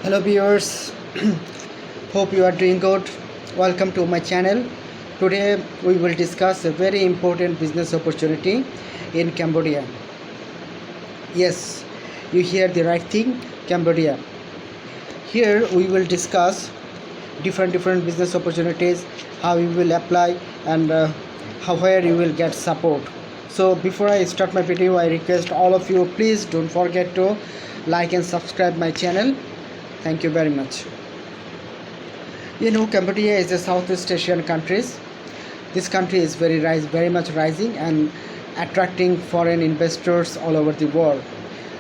Hello viewers, hope you are doing good. Welcome to my channel. Today we will discuss a very important business opportunity in Cambodia. Yes, you hear the right thing, Cambodia. Here we will discuss different business opportunities, how you will apply, and how where you will get support. So before I start my video, I request all of you, please don't forget to like and subscribe my channel. Thank you very much. Cambodia is a Southeast Asian country. This country is very much rising and attracting foreign investors all over the world.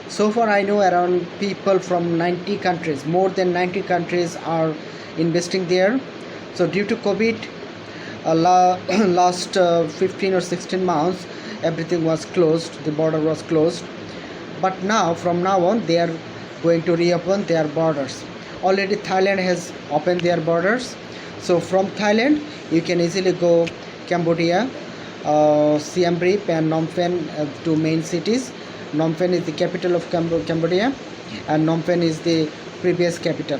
So far I know around people from 90 countries, more than 90 countries are investing there. So due to COVID, last 15 or 16 months, everything was closed, the border was closed. But now, from now on, they are going to reopen their borders. Already Thailand has opened their borders. So from Thailand, you can easily go Cambodia, Siem Reap and Phnom Penh, two main cities. Phnom Penh is the capital of Cambodia, and Phnom Penh is the previous capital.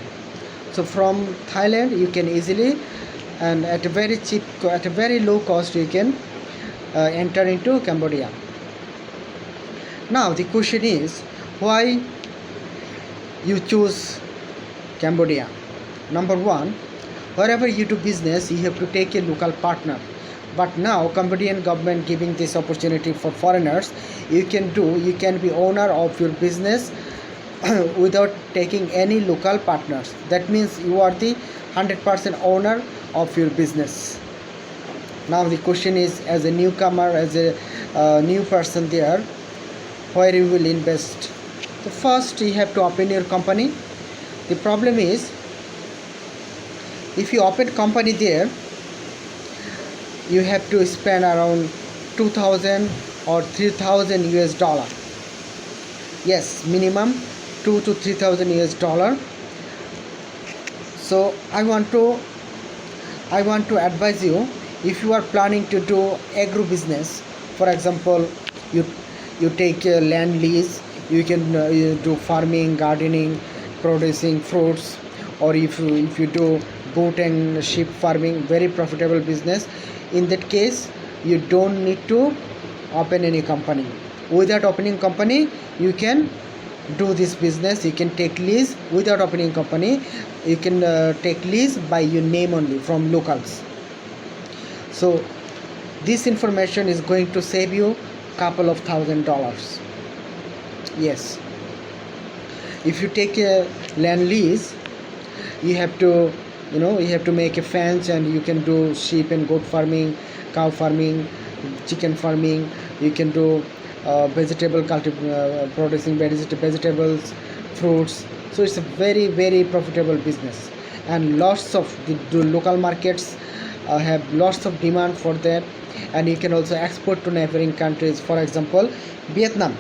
So from Thailand, you can easily and at a very low cost, you can enter into Cambodia. Now the question is, why you choose Cambodia? Number one, wherever you do business, you have to take a local partner. But now Cambodian government giving this opportunity for foreigners. You can be owner of your business without taking any local partners. That means you are the 100% owner of your business. Now the question is, as a newcomer, as a new person there, where you will invest? So first you have to open your company. The problem is, if you open company there, you have to spend around 2,000 or 3,000 US dollar. Yes, minimum 2 to 3,000 US dollar. So I want to advise you, if you are planning to do agro business, for example, you take a land lease, you can do farming, gardening, producing fruits, or if you do goat and sheep farming, very profitable business. In that case, you don't need to open any company. Without opening company, you can do this business. You can take lease without opening company. You can take lease by your name only from locals. So this information is going to save you couple of $1,000s. Yes, if you take a land lease, you have to make a fence, and you can do sheep and goat farming, cow farming, chicken farming. You can do producing vegetables, fruits. So it's a very profitable business, and lots of the local markets have lots of demand for that. And you can also export to neighboring countries, for example Vietnam.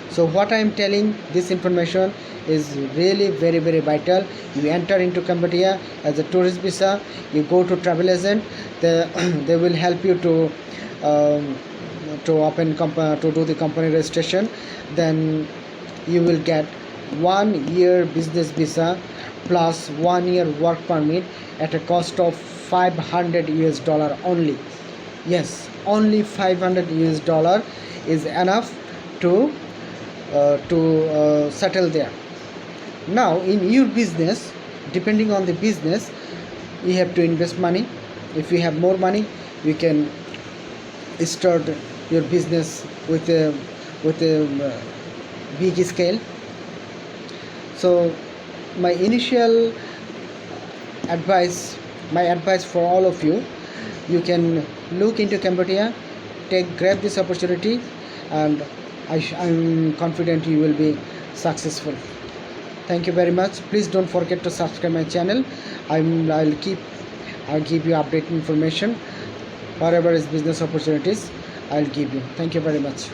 So what I am telling, this information is really very vital. You enter into Cambodia as a tourist visa, you go to travel agent, they will help you to do the company registration. Then you will get 1 year business visa plus 1 year work permit at a cost of 500 US dollar only. Yes, only 500 US dollar is enough to settle there. Now in your business, depending on the business, you have to invest money. If you have more money, you can start your business with a big scale. So my advice for all of you, you can look into Cambodia, grab this opportunity, and I'm confident you will be successful. Thank you very much. Please don't forget to subscribe my channel. I'll give you updated information. Whatever is business opportunities, I'll give you. Thank you very much.